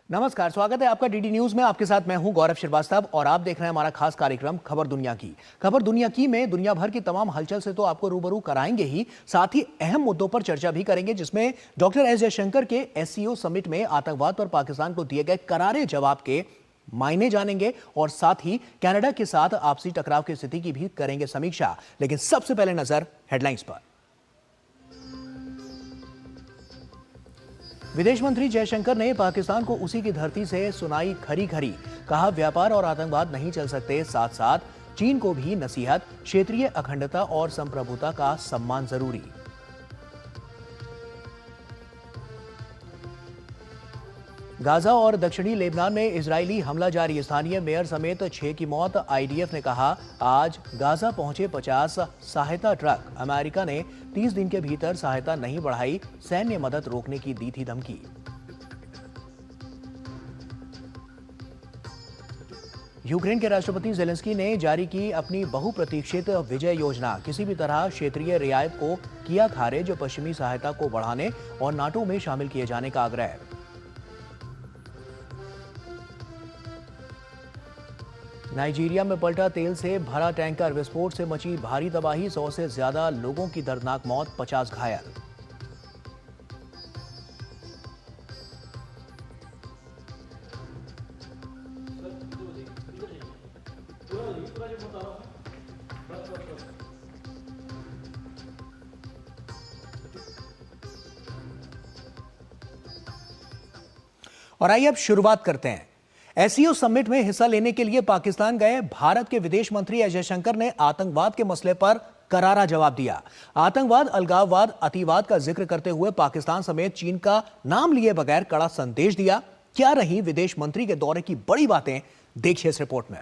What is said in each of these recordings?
नमस्कार, स्वागत है आपका डीडी न्यूज में। आपके साथ मैं हूं गौरव श्रीवास्तव और आप देख रहे हैं हमारा खास कार्यक्रम खबर दुनिया की। खबर दुनिया की में दुनिया भर की तमाम हलचल से तो आपको रूबरू कराएंगे ही, साथ ही अहम मुद्दों पर चर्चा भी करेंगे, जिसमें डॉक्टर एस जयशंकर के एससीओ समिट में आतंकवाद पर पाकिस्तान को दिए गए करारे जवाब के मायने जानेंगे और साथ ही कनाडा के साथ आपसी टकराव की स्थिति की भी करेंगे समीक्षा। लेकिन सबसे पहले नजर हेडलाइंस पर। विदेश मंत्री जयशंकर ने पाकिस्तान को उसी की धरती से सुनाई खरी खरी, कहा व्यापार और आतंकवाद नहीं चल सकते, साथ साथ चीन को भी नसीहत, क्षेत्रीय अखंडता और संप्रभुता का सम्मान जरूरी। गाजा और दक्षिणी लेबनान में इजरायली हमला जारी, स्थानीय मेयर समेत 6 की मौत। आईडीएफ ने कहा आज गाजा पहुंचे 50 सहायता ट्रक। अमेरिका ने 30 दिन के भीतर सहायता नहीं बढ़ाई, सैन्य मदद रोकने की दी थी धमकी। यूक्रेन के राष्ट्रपति जेलेंस्की ने जारी की अपनी बहुप्रतीक्षित विजय योजना, किसी भी तरह क्षेत्रीय रियायत को किया खारिज, पश्चिमी सहायता को बढ़ाने और नाटो में शामिल किए जाने का आग्रह। नाइजीरिया में पलटा तेल से भरा टैंकर, विस्फोट से मची भारी तबाही, 100 से ज्यादा लोगों की दर्दनाक मौत, 50 घायल। और आइए अब शुरुआत करते हैं। एससीओ समिट में हिस्सा लेने के लिए पाकिस्तान गए भारत के विदेश मंत्री एस जयशंकर ने आतंकवाद के मसले पर करारा जवाब दिया। आतंकवाद, अलगाववाद, अतिवाद का जिक्र करते हुए पाकिस्तान समेत चीन का नाम लिए बगैर कड़ा संदेश दिया। क्या रही विदेश मंत्री के दौरे की बड़ी बातें, देखिए इस रिपोर्ट में।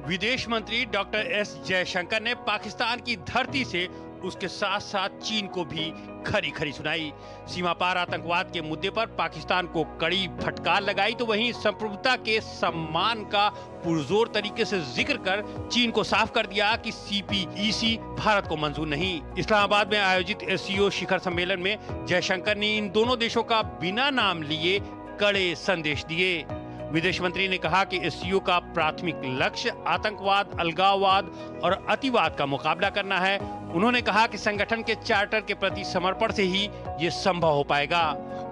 विदेश मंत्री डॉक्टर एस जयशंकर ने पाकिस्तान की धरती से उसके साथ साथ चीन को भी खरी खरी सुनाई। सीमा पार आतंकवाद के मुद्दे पर पाकिस्तान को कड़ी फटकार लगाई, तो वहीं संप्रभुता के सम्मान का पुरजोर तरीके से जिक्र कर चीन को साफ कर दिया कि सीपीईसी भारत को मंजूर नहीं। इस्लामाबाद में आयोजित एससीओ शिखर सम्मेलन में जयशंकर ने इन दोनों देशों का बिना नाम लिए कड़े संदेश दिए। विदेश मंत्री ने कहा कि एससीओ का प्राथमिक लक्ष्य आतंकवाद, अलगाववाद और अतिवाद का मुकाबला करना है। उन्होंने कहा कि संगठन के चार्टर के प्रति समर्पण से ही ये संभव हो पाएगा।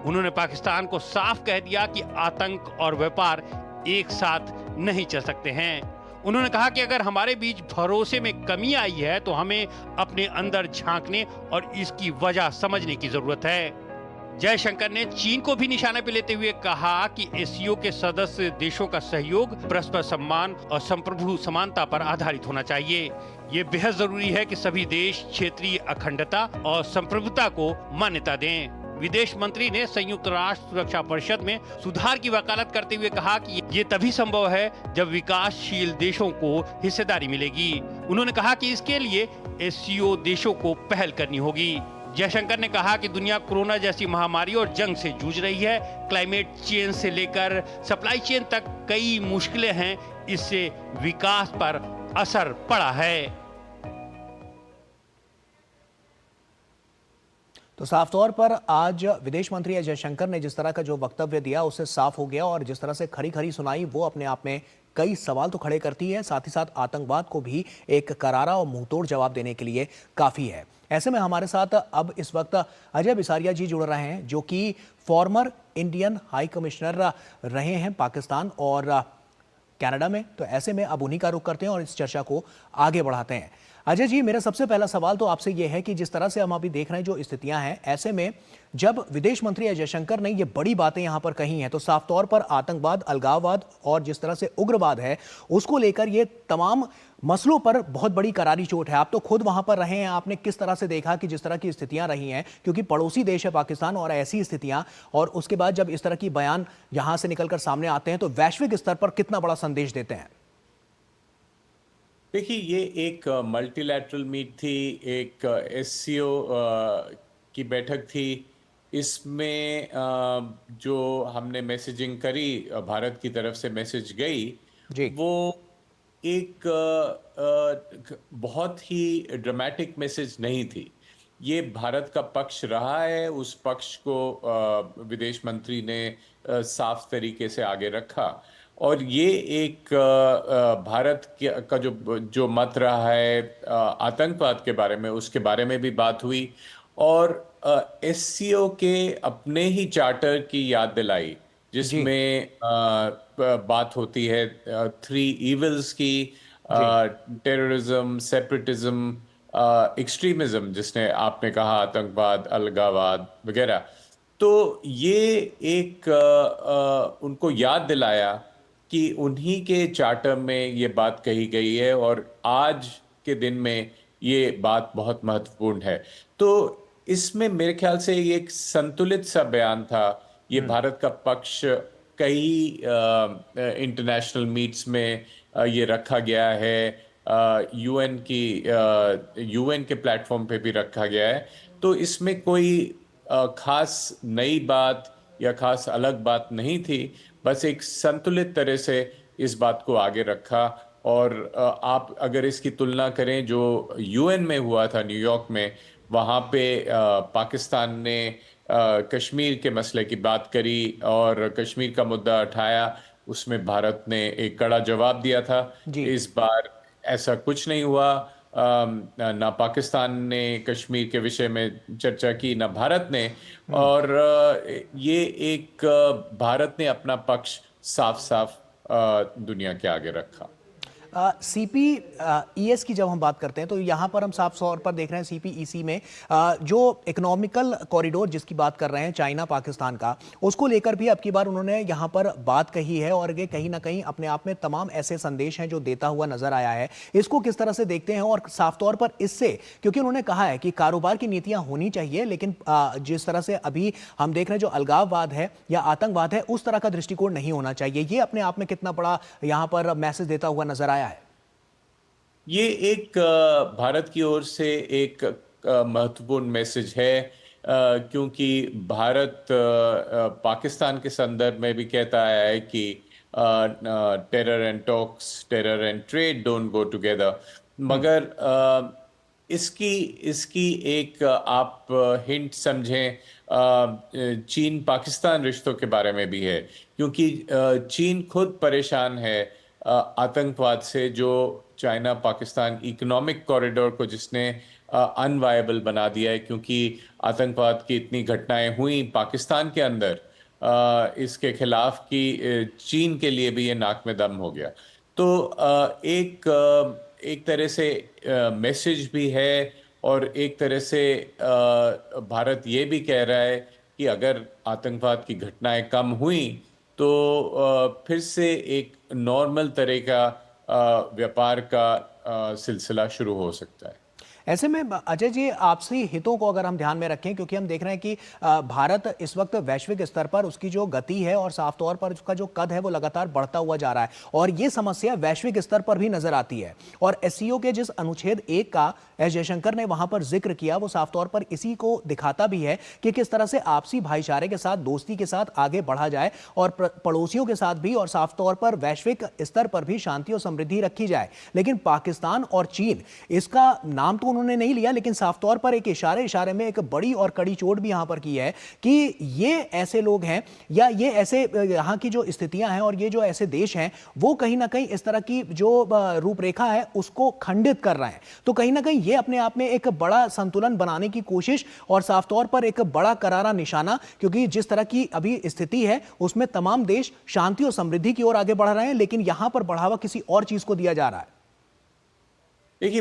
उन्होंने पाकिस्तान को साफ कह दिया कि आतंक और व्यापार एक साथ नहीं चल सकते हैं। उन्होंने कहा कि अगर हमारे बीच भरोसे में कमी आई है तो हमें अपने अंदर झांकने और इसकी वजह समझने की जरूरत है। जयशंकर ने चीन को भी निशाने पर लेते हुए कहा कि एससीओ के सदस्य देशों का सहयोग परस्पर सम्मान और संप्रभु समानता पर आधारित होना चाहिए। ये बेहद जरूरी है कि सभी देश क्षेत्रीय अखंडता और संप्रभुता को मान्यता दें। विदेश मंत्री ने संयुक्त राष्ट्र सुरक्षा परिषद में सुधार की वकालत करते हुए कहा कि ये तभी संभव है जब विकासशील देशों को हिस्सेदारी मिलेगी। उन्होंने कहा कि इसके लिए एससीओ देशों को पहल करनी होगी। जयशंकर ने कहा कि दुनिया कोरोना जैसी महामारी और जंग से जूझ रही है। क्लाइमेट चेंज से लेकर सप्लाई चेन तक कई मुश्किलें हैं, इससे विकास पर असर पड़ा है। तो साफ तौर पर आज विदेश मंत्री एस जयशंकर ने जिस तरह का जो वक्तव्य दिया उससे साफ हो गया, और जिस तरह से खरी खरी सुनाई वो अपने आप में कई सवाल तो खड़े करती है, साथ ही साथ आतंकवाद को भी एक करारा और मुंहतोड़ जवाब देने के लिए काफी है। ऐसे में हमारे साथ अब इस वक्त अजय बिसारिया जी जुड़ रहे हैं, जो कि फॉर्मर इंडियन हाई कमिश्नर रहे हैं पाकिस्तान और कनाडा में। तो ऐसे में अब उन्हीं का रुख करते हैं और इस चर्चा को आगे बढ़ाते हैं। अजय जी, मेरा सबसे पहला सवाल तो आपसे यह है कि जिस तरह से हम अभी देख रहे हैं जो स्थितियां हैं, ऐसे में जब विदेश मंत्री एस जयशंकर ने ये बड़ी बातें यहां पर कही हैं, तो साफ तौर पर आतंकवाद, अलगाववाद और जिस तरह से उग्रवाद है उसको लेकर ये तमाम मसलों पर बहुत बड़ी करारी चोट है। आप तो खुद वहां पर रहे हैं, आपने किस तरह से देखा कि जिस तरह की स्थितियां रही हैं, क्योंकि पड़ोसी देश है पाकिस्तान और ऐसी स्थितियां, और उसके बाद जब इस तरह की बयान यहां से निकलकर सामने आते हैं तो वैश्विक स्तर पर कितना बड़ा संदेश देते हैं? देखिए, ये एक मल्टीलैटरल मीट थी, एक एससीओ की बैठक थी। इसमें जो हमने मैसेजिंग करी, भारत की तरफ से मैसेज गई, जी। वो एक बहुत ही ड्रामेटिक मैसेज नहीं थी। ये भारत का पक्ष रहा है, उस पक्ष को विदेश मंत्री ने साफ तरीके से आगे रखा। और ये एक भारत का जो जो मत रहा है आतंकवाद के बारे में, उसके बारे में भी बात हुई। और एससीओ के अपने ही चार्टर की याद दिलाई, जी। जिसमें बात होती है थ्री इविल्स की, जी। टेररिज्म, सेपरेटिज्म, एक्सट्रीमिज्म, जिसने आपने कहा आतंकवाद, अलगावाद वगैरह। तो ये एक उनको याद दिलाया कि उन्हीं के चार्टर में ये बात कही गई है, और आज के दिन में ये बात बहुत महत्वपूर्ण है। तो इसमें मेरे ख्याल से ये एक संतुलित सा बयान था। ये भारत का पक्ष कई इंटरनेशनल मीट्स में ये रखा गया है, यूएन के प्लेटफॉर्म पे भी रखा गया है। तो इसमें कोई खास नई बात या खास अलग बात नहीं थी, बस एक संतुलित तरह से इस बात को आगे रखा। और आप अगर इसकी तुलना करें जो यूएन में हुआ था न्यूयॉर्क में, वहाँ पे पाकिस्तान ने कश्मीर के मसले की बात करी और कश्मीर का मुद्दा उठाया, उसमें भारत ने एक कड़ा जवाब दिया था। जी। इस बार ऐसा कुछ नहीं हुआ। ना पाकिस्तान ने कश्मीर के विषय में चर्चा की, ना भारत ने। और ये एक भारत ने अपना पक्ष साफ साफ दुनिया के आगे रखा। CPES की जब हम बात करते हैं तो यहाँ पर हम साफ तौर पर देख रहे हैं CPEC में जो इकोनॉमिकल कॉरिडोर जिसकी बात कर रहे हैं चाइना पाकिस्तान का, उसको लेकर भी अब की बार उन्होंने यहाँ पर बात कही है और ये कहीं ना कहीं अपने आप में तमाम ऐसे संदेश हैं जो देता हुआ नजर आया है। इसको किस तरह से देखते हैं? और साफ तौर पर इससे, क्योंकि उन्होंने कहा है कि कारोबार की नीतियां होनी चाहिए, लेकिन जिस तरह से अभी हम देख रहे हैं जो अलगाववाद है या आतंकवाद है उस तरह का दृष्टिकोण नहीं होना चाहिए, ये अपने आप में कितना बड़ा यहाँ पर मैसेज देता हुआ नजर आया है? ये एक भारत की ओर से एक महत्वपूर्ण मैसेज है, क्योंकि भारत पाकिस्तान के संदर्भ में भी कहता है कि terror and talks, terror and trade don't go together. मगर इसकी इसकी एक आप हिंट समझें, चीन पाकिस्तान रिश्तों के बारे में भी है, क्योंकि चीन खुद परेशान है आतंकवाद से, जो चाइना पाकिस्तान इकोनॉमिक कॉरिडोर को जिसने अनवायबल बना दिया है। क्योंकि आतंकवाद की इतनी घटनाएं हुई पाकिस्तान के अंदर इसके खिलाफ कि चीन के लिए भी ये नाक में दम हो गया। तो एक तरह से मैसेज भी है, और एक तरह से भारत ये भी कह रहा है कि अगर आतंकवाद की घटनाएं कम हुई तो फिर से एक नॉर्मल तरह का व्यापार का सिलसिला शुरू हो सकता है। ऐसे में अजय जी, आपसी हितों को अगर हम ध्यान में रखें, क्योंकि हम देख रहे हैं कि भारत इस वक्त वैश्विक स्तर पर उसकी जो गति है और साफ तौर पर उसका जो कद है वो लगातार बढ़ता हुआ जा रहा है, और ये समस्या वैश्विक स्तर पर भी नजर आती है। और एससीओ के जिस अनुच्छेद 1 का एस जयशंकर ने वहां पर जिक्र किया, वो साफ तौर पर इसी को दिखाता भी है कि किस तरह से आपसी भाईचारे के साथ, दोस्ती के साथ आगे बढ़ा जाए और पड़ोसियों के साथ भी, और साफ तौर पर वैश्विक स्तर पर भी शांति और समृद्धि रखी जाए। लेकिन पाकिस्तान और चीन, इसका नाम तो उन्होंने नहीं लिया, लेकिन साफ तौर पर एक इशारे में एक बड़ी और कड़ी चोट भी यहां पर की है कि ये ऐसे लोग हैं या ये ऐसे यहां की जो स्थितियां हैं और ये जो ऐसे देश हैं वो कहीं ना कहीं इस तरह की जो रूपरेखा है उसको खंडित कर रहे हैं। तो कहीं ना कहीं ये अपने आप में एक बड़ा संतुलन बनाने की कोशिश और साफ तौर पर एक बड़ा करारा निशाना, क्योंकि जिस तरह की अभी स्थिति है उसमें तमाम देश शांति और समृद्धि की ओर आगे बढ़ रहे हैं, लेकिन यहां पर बढ़ावा किसी और चीज को दिया जा रहा है। देखिए,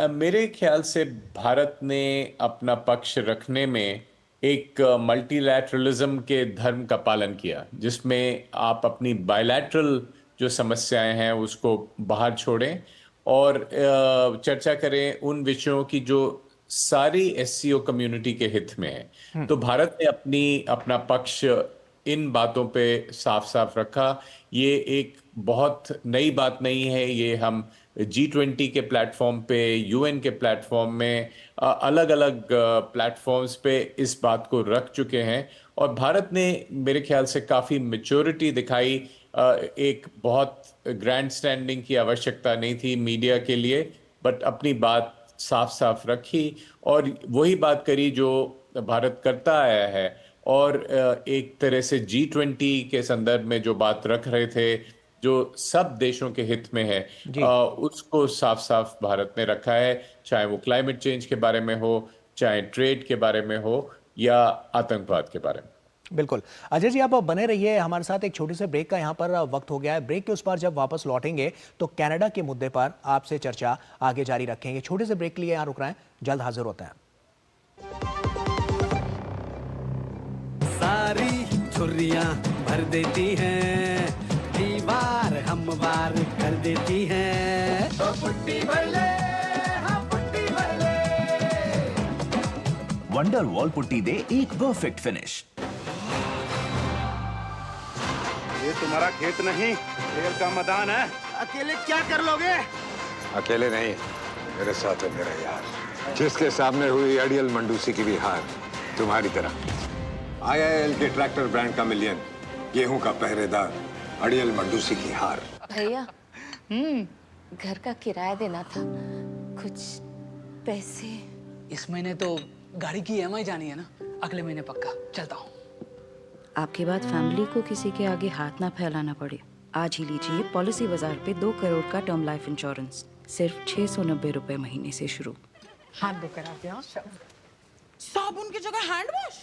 मेरे ख्याल से भारत ने अपना पक्ष रखने में एक मल्टीलैटरलिज्म के धर्म का पालन किया, जिसमें आप अपनी बायलैटरल जो समस्याएं हैं उसको बाहर छोड़ें और चर्चा करें उन विषयों की जो सारी एससीओ कम्युनिटी के हित में है। तो भारत ने अपना पक्ष इन बातों पे साफ साफ रखा। ये एक बहुत नई बात नहीं है, ये हम G20 के प्लेटफॉर्म पे, यूएन के प्लेटफॉर्म में, अलग अलग प्लेटफॉर्म्स पे इस बात को रख चुके हैं। और भारत ने मेरे ख्याल से काफ़ी मैच्योरिटी दिखाई। एक बहुत ग्रैंड स्टैंडिंग की आवश्यकता नहीं थी मीडिया के लिए, बट अपनी बात साफ साफ रखी और वही बात करी जो भारत करता आया है। और एक तरह से G20 के संदर्भ में जो बात रख रहे थे, जो सब देशों के हित में है, जी उसको साफ साफ भारत ने रखा है, चाहे वो क्लाइमेट चेंज के बारे में हो, चाहे ट्रेड के बारे में हो, या आतंकवाद के बारे में। बिल्कुल। अजय जी, आप बने रहिए हमारे साथ। एक छोटी से ब्रेक का यहाँ पर वक्त हो गया है। ब्रेक के उस पार जब वापस लौटेंगे तो कनाडा के मुद्दे पर आपसे चर्चा आगे जारी रखेंगे। छोटे से ब्रेक के लिए यहाँ रुक रहे हैं, जल्द हाजिर होते हैं। सारी छुर्रियां भर देती हैं, दीवार हमवार कर देती हैं। तो पुट्टी भर ले, हाँ पुट्टी भर ले। वंडर वॉल पुट्टी दे एक परफेक्ट फिनिश। ये तुम्हारा खेत नहीं, खेल का मैदान है। अकेले क्या कर लोगे? अकेले नहीं, मेरे साथ है मेरा यार, जिसके सामने हुई अड़ियल मंडूसी की भी हार तुम्हारी तरह। IIL के ट्रैक्टर ब्रांड का मिलियन, गेहूं का पहरेदार, अड़ियल मंडूसी की हार। भैया, घर का किराया देना था, कुछ पैसे। इस महीने तो गाड़ी की EMI जानी है ना, अगले महीने पक्का चलता हूँ। आपके बाद फैमिली को किसी के आगे हाथ ना फैलाना पड़े। आज ही लीजिए पॉलिसी बाजार पे 2 करोड़ का टर्म लाइफ इंश्योरेंस, सिर्फ 690 रुपए महीने से शुरू। हाथ धो कर आते हैं। साबुन की जगह हैंड वॉश।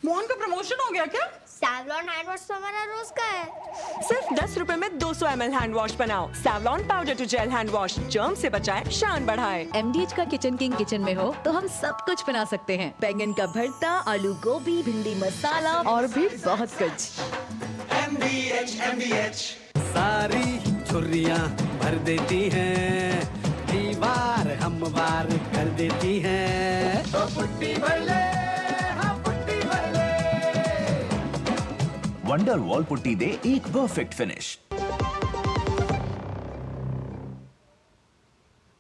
मोहन का प्रमोशन हो गया क्या? सैवलॉन हैंड वॉश तो हमारा रोज का है। सिर्फ 10 रुपए में 200 ml हैंड वॉश बनाओ। Savlon powder to gel hand wash, germ से बचाए, शान बढ़ाए। MDH का किचन किंग किचन में हो तो हम सब कुछ बना सकते हैं। बैंगन का भरता, आलू गोभी, भिंडी मसाला और भी बहुत कुछ। MDH सारी छुर्रियां भर देती हैं, दीवार हमवार कर देती हैं। तो पुट्टी भर ले, हाँ पुट्टी भर ले। वंडर वॉल पुट्टी दे एक परफेक्ट फिनिश।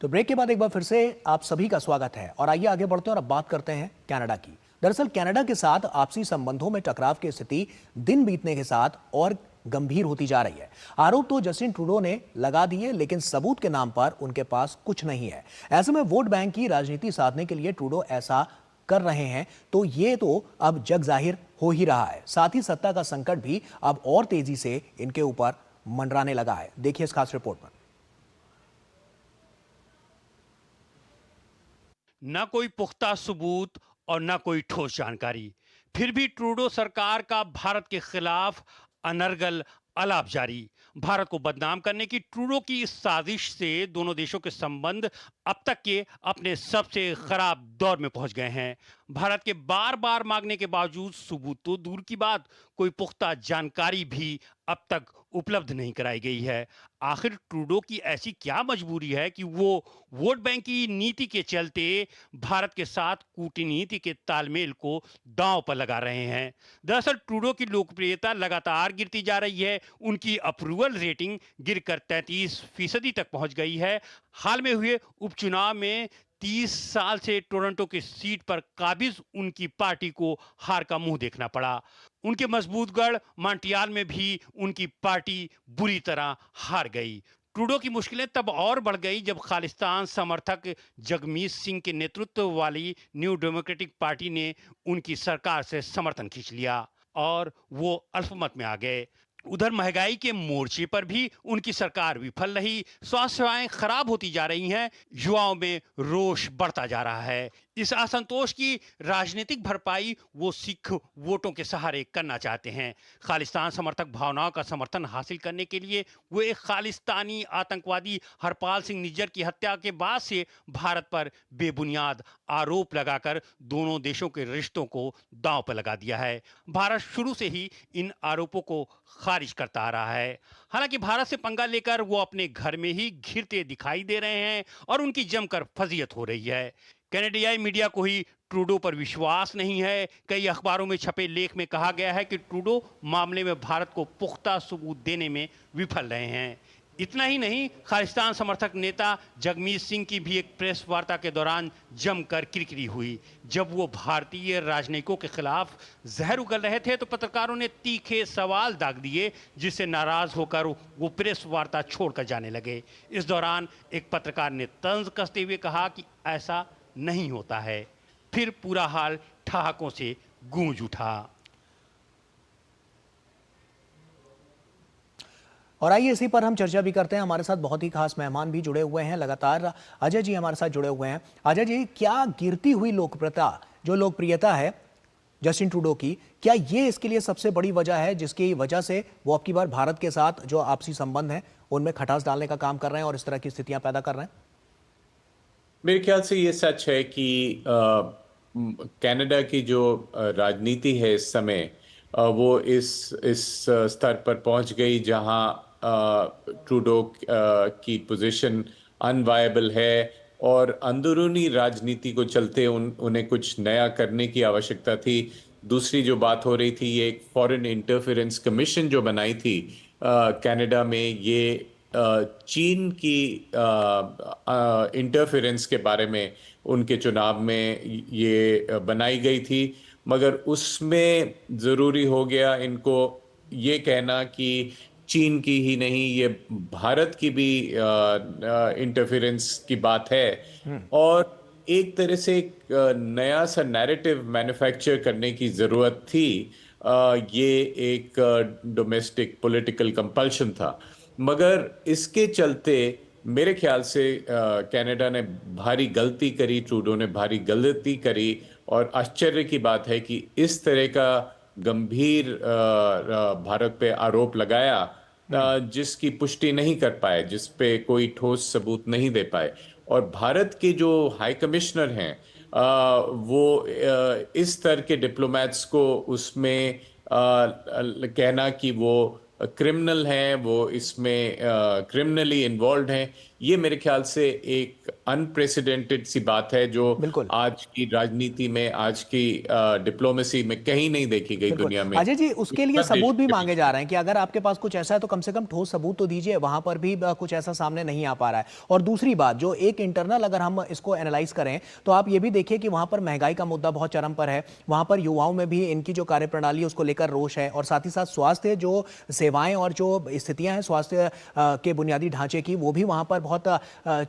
तो ब्रेक के बाद एक बार फिर से आप सभी का स्वागत है और आइए आगे बढ़ते हैं और अब बात करते हैं कनाडा की। दरअसल कनाडा के साथ आपसी संबंधों में टकराव की स्थिति दिन बीतने के साथ और गंभीर होती जा रही है। आरोप तो जस्टिन ट्रूडो ने लगा दिए, लेकिन सबूत के नाम पर उनके पास कुछ नहीं है। ऐसे में वोट बैंक की राजनीति साधने के लिए ट्रूडो ऐसा कर रहे हैं तो ये तो अब जग जाहिर हो ही रहा है। साथ ही सत्ता का संकट भी अब और तेजी से इनके ऊपर मंडराने लगा है। देखिए इस खास रिपोर्ट में। न कोई पुख्ता सबूत और न कोई ठोस जानकारी, फिर भी ट्रूडो सरकार का भारत के खिलाफ अनर्गल अलाप जारी। भारत को बदनाम करने की ट्रूडो की इस साजिश से दोनों देशों के संबंध अब तक के अपने सबसे खराब दौर में पहुंच गए हैं। भारत के बार बार मांगने के बावजूद सबूत तो दूर की बात, कोई पुख्ता जानकारी भी अब तक उपलब्ध नहीं कराई गई है। आखिर ट्रूडो की ऐसी क्या मजबूरी है कि वो वोट बैंक की नीति के चलते भारत के साथ कूटनीति के तालमेल को दांव पर लगा रहे हैं। दरअसल ट्रूडो की लोकप्रियता लगातार गिरती जा रही है। उनकी अप्रूवल रेटिंग गिरकर 33% तक पहुंच गई है। हाल में हुए उपचुनाव में 30 साल से टोरंटो की सीट पर काबिज उनकी पार्टी को हार का मुंह देखना पड़ा। उनके मजबूत गढ़ मॉन्ट्रियल में भी उनकी पार्टी बुरी तरह हार गई। ट्रूडो की मुश्किलें तब और बढ़ गई जब खालिस्तान समर्थक जगमीत सिंह के नेतृत्व वाली न्यू डेमोक्रेटिक पार्टी ने उनकी सरकार से समर्थन खींच लिया और वो अल्पमत में आ गए। उधर महंगाई के मोर्चे पर भी उनकी सरकार विफल रही। स्वास्थ्य सेवाएं खराब होती जा रही हैं। युवाओं में रोष बढ़ता जा रहा है। इस असंतोष की राजनीतिक भरपाई वो सिख वोटों के सहारे करना चाहते हैं। खालिस्तान समर्थक भावनाओं का समर्थन हासिल करने के लिए वो एक खालिस्तानी आतंकवादी हरपाल सिंह निज्जर की हत्या के बाद से भारत पर बेबुनियाद आरोप लगाकर दोनों देशों के रिश्तों को दांव पर लगा दिया है। भारत शुरू से ही इन आरोपों को खारिज करता आ रहा है। हालांकि भारत से पंगा लेकर वो अपने घर में ही घिरते दिखाई दे रहे हैं और उनकी जमकर फजीयत हो रही है। कनाडियाई मीडिया को ही ट्रूडो पर विश्वास नहीं है। कई अखबारों में छपे लेख में कहा गया है कि ट्रूडो मामले में भारत को पुख्ता सबूत देने में विफल रहे हैं। इतना ही नहीं, खालिस्तान समर्थक नेता जगमीत सिंह की भी एक प्रेस वार्ता के दौरान जमकर किरकिरी हुई। जब वो भारतीय राजनयिकों के खिलाफ जहर उगल रहे थे तो पत्रकारों ने तीखे सवाल दाग दिए, जिससे नाराज होकर वो प्रेस वार्ता छोड़कर जाने लगे। इस दौरान एक पत्रकार ने तंज कसते हुए कहा कि ऐसा नहीं होता है। फिर पूरा हाल ठहाकों से गूंज उठा। और आइए इसी पर हम चर्चा भी करते हैं। हमारे साथ बहुत ही खास मेहमान भी जुड़े हुए हैं, लगातार अजय जी हमारे साथ जुड़े हुए हैं। अजय जी, क्या गिरती हुई लोकप्रियता है जस्टिन ट्रूडो की, क्या ये इसके लिए सबसे बड़ी वजह है जिसकी वजह से वो अब की बार भारत के साथ जो आपसी संबंध है उनमें खटास डालने का काम कर रहे हैं और इस तरह की स्थितियां पैदा कर रहे हैं? मेरे ख्याल से ये सच है कि कनाडा की जो राजनीति है इस समय वो इस स्तर पर पहुंच गई जहां ट्रूडो की पोजीशन अनवायबल है और अंदरूनी राजनीति को चलते उन्हें कुछ नया करने की आवश्यकता थी। दूसरी जो बात हो रही थी, ये एक फॉरेन इंटरफेरेंस कमीशन जो बनाई थी कनाडा में, ये चीन की इंटरफेरेंस के बारे में उनके चुनाव में ये बनाई गई थी, मगर उसमें ज़रूरी हो गया इनको ये कहना कि चीन की ही नहीं, ये भारत की भी इंटरफेरेंस की बात है और एक तरह से एक नया सा नैरेटिव मैन्युफैक्चर करने की ज़रूरत थी। ये एक डोमेस्टिक पॉलिटिकल कंपल्शन था, मगर इसके चलते मेरे ख्याल से कनाडा ने भारी गलती करी, ट्रूडो ने भारी गलती करी और आश्चर्य की बात है कि इस तरह का गंभीर भारत पे आरोप लगाया जिसकी पुष्टि नहीं कर पाए, जिस पे कोई ठोस सबूत नहीं दे पाए। और भारत के जो हाई कमिश्नर हैं वो इस तरह के डिप्लोमेट्स को उसमें कहना कि वो क्रिमिनल हैं, वो इसमें क्रिमिनली इन्वॉल्व हैं, ये मेरे ख्याल से एक अनप्रेसिडेंटेड सी बात है जो आज की राजनीति में, आज की डिप्लोमेसी में कहीं नहीं देखी गई दुनिया में। अजय जी, उसके लिए सबूत भी मांगे जा रहे हैं कि अगर आपके पास कुछ ऐसा है तो कम से कम ठोस सबूत तो दीजिए। वहां पर भी कुछ ऐसा सामने नहीं आ पा रहा है। और दूसरी बात, जो एक इंटरनल अगर हम इसको एनालाइज करें तो आप ये भी देखिए कि वहां पर महंगाई का मुद्दा बहुत चरम पर है। वहां पर युवाओं में भी इनकी जो कार्यप्रणाली है उसको लेकर रोष है और साथ ही साथ स्वास्थ्य जो सेवाएं और जो स्थितियां हैं स्वास्थ्य के बुनियादी ढांचे की, वो भी वहां पर बहुत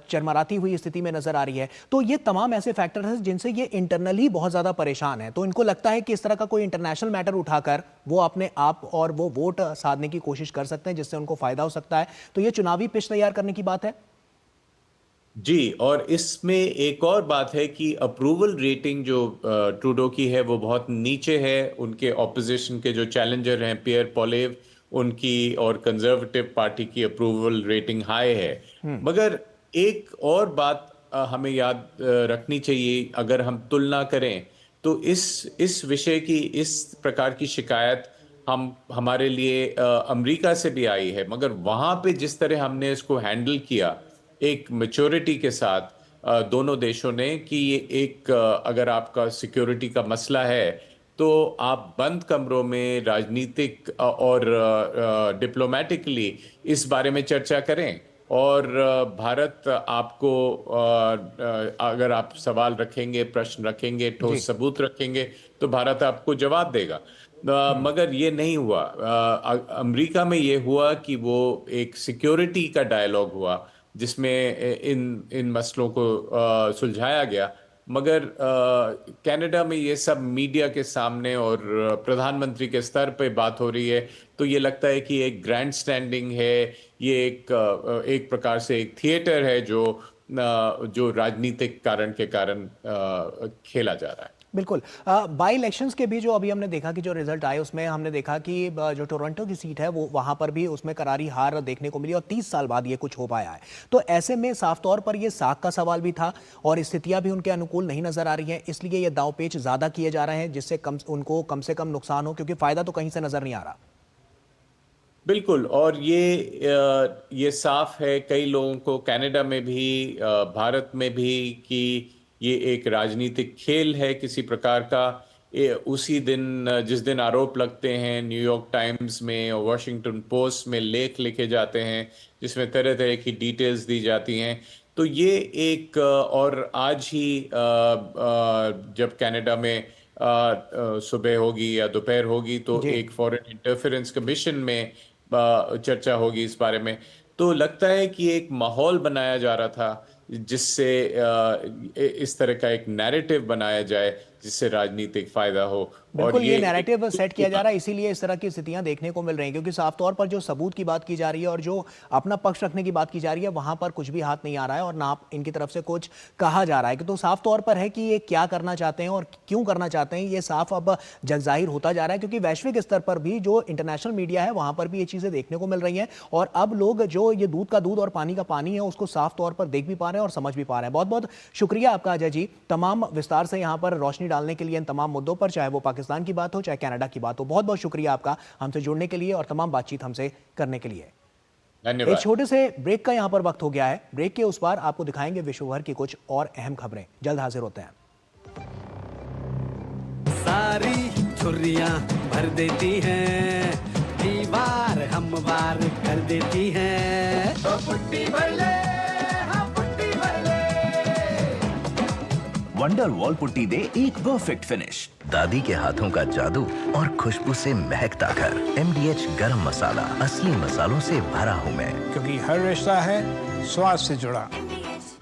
चरमराती हुई स्थिति में नजर आ रही है। तो ये तमाम ऐसे फैक्टर हैं जिनसे ये इंटरनली बहुत ज्यादा परेशान है। तो इनको लगता है कि इस तरह का कोई इंटरनेशनल मैटर उठाकर वो अपने आप और वो वोट साधने की कोशिश कर सकते हैं जिससे उनको फायदा हो सकता है। तो ये चुनावी पिच तैयार करने की बात है जी। और इसमें एक और बात है कि अप्रूवल रेटिंग जो ट्रूडो की है वो बहुत नीचे है। उनके ऑपोजिशन के जो चैलेंजर हैं पियर पोलेव, उनकी और कंजर्वेटिव पार्टी की अप्रूवल रेटिंग हाई है। मगर एक और बात हमें याद रखनी चाहिए, अगर हम तुलना करें तो इस विषय की, इस प्रकार की शिकायत हमारे लिए अमेरिका से भी आई है, मगर वहां पे जिस तरह हमने इसको हैंडल किया एक मैच्योरिटी के साथ दोनों देशों ने, कि ये एक अगर आपका सिक्योरिटी का मसला है तो आप बंद कमरों में राजनीतिक और डिप्लोमेटिकली इस बारे में चर्चा करें और भारत आपको अगर आप सवाल रखेंगे, प्रश्न रखेंगे, ठोस सबूत रखेंगे तो भारत आपको जवाब देगा। मगर ये नहीं हुआ। अमेरिका में ये हुआ कि वो एक सिक्योरिटी का डायलॉग हुआ जिसमें इन मसलों को सुलझाया गया, मगर कनाडा में ये सब मीडिया के सामने और प्रधानमंत्री के स्तर पे बात हो रही है, तो ये लगता है कि एक ग्रैंड स्टैंडिंग है, ये एक प्रकार से एक थिएटर है जो राजनीतिक कारण के कारण खेला जा रहा है। बिल्कुल। बाई इलेक्शंस के भी जो अभी हमने देखा कि जो रिजल्ट आए उसमें हमने देखा कि जो टोरंटो की सीट है वो वहां पर भी उसमें करारी हार देखने को मिली और 30 साल बाद ये कुछ हो पाया है। तो ऐसे में साफ तौर पर ये साख का सवाल भी था और स्थितियां भी उनके अनुकूल नहीं नजर आ रही हैं, इसलिए ये दांवपेच ज्यादा किए जा रहे हैं जिससे उनको कम से कम नुकसान हो, क्योंकि फायदा तो कहीं से नजर नहीं आ रहा। बिल्कुल। और ये साफ है कई लोगों को, कनाडा में भी, भारत में भी, कि ये एक राजनीतिक खेल है किसी प्रकार का। उसी दिन जिस दिन आरोप लगते हैं, न्यूयॉर्क टाइम्स में और वॉशिंगटन पोस्ट में लेख लिखे जाते हैं जिसमें तरह तरह की डिटेल्स दी जाती हैं। तो ये एक और आज ही जब कनाडा में सुबह होगी या दोपहर होगी तो एक फॉरेन इंटरफेरेंस कमीशन में चर्चा होगी इस बारे में। तो लगता है कि एक माहौल बनाया जा रहा था जिससे इस तरह का एक नैरेटिव बनाया जाए जिससे राजनीतिक फायदा हो। बिल्कुल, ये नैरेटिव सेट किया जा रहा है, इसीलिए इस तरह की स्थितियां देखने को मिल रही हैं, क्योंकि साफ तौर पर जो सबूत की बात की जा रही है और जो अपना पक्ष रखने की बात की जा रही है वहां पर कुछ भी हाथ नहीं आ रहा है और ना इनकी तरफ से कुछ कहा जा रहा है। तो साफ तौर पर है कि ये क्या करना चाहते हैं और क्यों करना चाहते हैं, ये साफ अब जगजाहिर होता जा रहा है, क्योंकि वैश्विक स्तर पर भी जो इंटरनेशनल मीडिया है वहां पर भी ये चीजें देखने को मिल रही हैं और अब लोग जो ये दूध का दूध और पानी का पानी है उसको साफ तौर पर देख भी पा रहे हैं और समझ भी पा रहे हैं। बहुत बहुत शुक्रिया आपका अजय जी, तमाम विस्तार से यहाँ पर रोशनी डालने के लिए इन तमाम मुद्दों पर, चाहे वो पाकिस्तान की बात हो चाहे कनाडा की बात हो। बहुत बहुत शुक्रिया आपका हमसे जुड़ने के लिए और तमाम बातचीत हमसे करने के लिए। धन्यवाद। एक छोटे से ब्रेक का यहां पर वक्त हो गया है। ब्रेक के उस पार आपको दिखाएंगे विश्व भर की कुछ और अहम खबरें। जल्द हाजिर होते हैं। सारी छुर्रियां भर देती हैं, दीवार हमवार कर देती हैं। तो पुट्टी भर ले, हाँ पुट्टी भर ले। वंडर वॉल पुट्टी दे एक परफेक्ट फिनिश। दादी के हाथों का जादू और खुशबू से महकता घर। MDH गरम मसाला, असली मसालों से भरा हूँ मैं, क्योंकि हर रिश्ता है स्वाद से जुड़ा।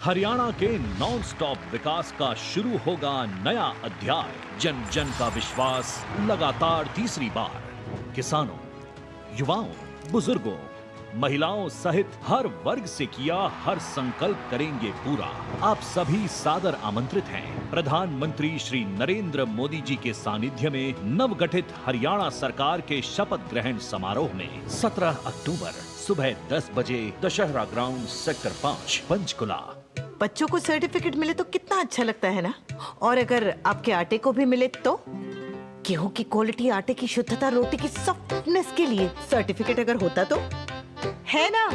हरियाणा के नॉन स्टॉप विकास का शुरू होगा नया अध्याय। जन जन का विश्वास लगातार तीसरी बार। किसानों, युवाओं, बुजुर्गों, महिलाओं सहित हर वर्ग से किया हर संकल्प करेंगे पूरा। आप सभी सादर आमंत्रित हैं प्रधानमंत्री श्री नरेंद्र मोदी जी के सानिध्य में नवगठित हरियाणा सरकार के शपथ ग्रहण समारोह में 17 अक्टूबर सुबह 10 बजे दशहरा ग्राउंड सेक्टर 5 पंचकुला। बच्चों को सर्टिफिकेट मिले तो कितना अच्छा लगता है ना। और अगर आपके आटे को भी मिले तो गेहूं की क्वालिटी, आटे की शुद्धता, रोटी की सॉफ्टनेस के लिए सर्टिफिकेट अगर होता तो है ना।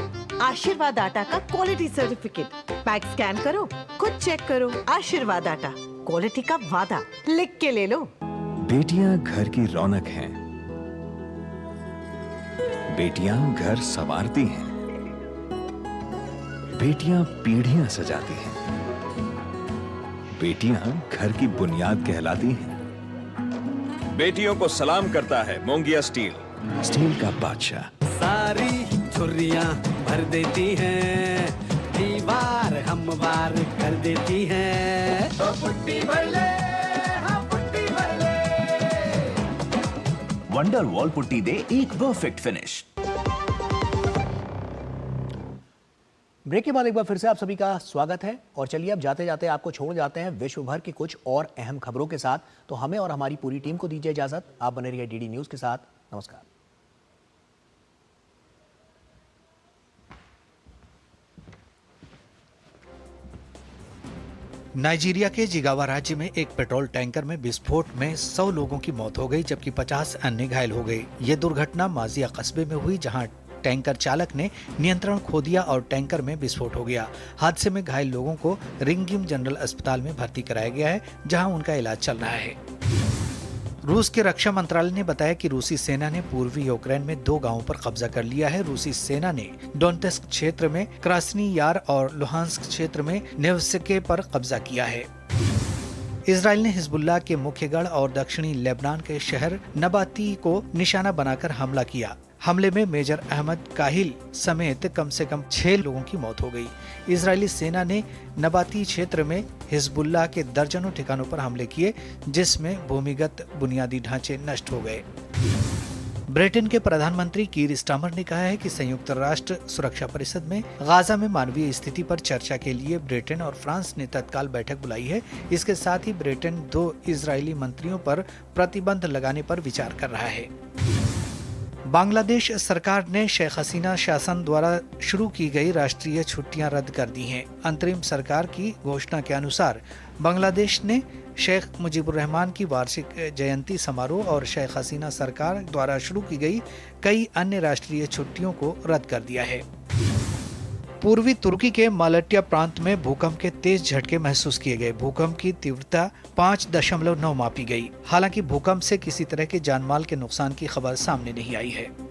आशीर्वाद आटा का क्वालिटी सर्टिफिकेट पैक स्कैन करो, खुद चेक करो। आशीर्वाद आटा, क्वालिटी का वादा, लिख के ले लो। बेटियां घर की रौनक हैं, बेटियां घर संवारती हैं, बेटियां पीढ़ियां सजाती हैं, बेटियां घर की बुनियाद कहलाती हैं। बेटियों को सलाम करता है मोंगिया स्टील, स्टील का बादशाह। सारी छुर्रियां भर देती हैं, दीवार हमवार कर देती हैं। तो पुट्टी भर ले, हाँ पुट्टी भर ले। वंडर वॉल पुट्टी दे एक परफेक्ट फिनिश। ब्रेक के बाद एक बार फिर से आप सभी का स्वागत है और चलिए अब जाते जाते आपको छोड़ जाते हैं विश्व भर की कुछ और अहम खबरों के साथ। तो हमें और हमारी पूरी टीम को दीजिए इजाजत। आप बने रहिए DD न्यूज के साथ। नमस्कार। नाइजीरिया के जिगावा राज्य में एक पेट्रोल टैंकर में विस्फोट में 100 लोगों की मौत हो गई जबकि 50 अन्य घायल हो गए। ये दुर्घटना माजिया कस्बे में हुई जहां टैंकर चालक ने नियंत्रण खो दिया और टैंकर में विस्फोट हो गया। हादसे में घायल लोगों को रिंगिम जनरल अस्पताल में भर्ती कराया गया है जहां उनका इलाज चल रहा है। रूस के रक्षा मंत्रालय ने बताया कि रूसी सेना ने पूर्वी यूक्रेन में 2 गांवों पर कब्जा कर लिया है। रूसी सेना ने डोनेत्स्क क्षेत्र में क्रास्नी यार और लुहांस्क क्षेत्र में नेवस्के पर कब्जा किया है। इजराइल ने हिजबुल्लाह के मुख्य गढ़ और दक्षिणी लेबनान के शहर नबाती को निशाना बनाकर हमला किया। हमले में मेजर अहमद काहिल समेत कम से कम 6 लोगों की मौत हो गई। इजरायली सेना ने नबाती क्षेत्र में हिजबुल्लाह के दर्जनों ठिकानों पर हमले किए जिसमें भूमिगत बुनियादी ढांचे नष्ट हो गए। ब्रिटेन के प्रधानमंत्री कीर स्टामर ने कहा है कि संयुक्त राष्ट्र सुरक्षा परिषद में गाजा में मानवीय स्थिति पर चर्चा के लिए ब्रिटेन और फ्रांस ने तत्काल बैठक बुलाई है। इसके साथ ही ब्रिटेन 2 इजरायली मंत्रियों पर प्रतिबंध लगाने पर विचार कर रहा है। बांग्लादेश सरकार ने शेख हसीना शासन द्वारा शुरू की गई राष्ट्रीय छुट्टियां रद्द कर दी हैं। अंतरिम सरकार की घोषणा के अनुसार बांग्लादेश ने शेख मुजीबुर रहमान की वार्षिक जयंती समारोह और शेख हसीना सरकार द्वारा शुरू की गई कई अन्य राष्ट्रीय छुट्टियों को रद्द कर दिया है। पूर्वी तुर्की के मालट्या प्रांत में भूकंप के तेज झटके महसूस किए गए। भूकंप की तीव्रता 5.9 मापी गई। हालांकि भूकंप से किसी तरह के जानमाल के नुकसान की खबर सामने नहीं आई है।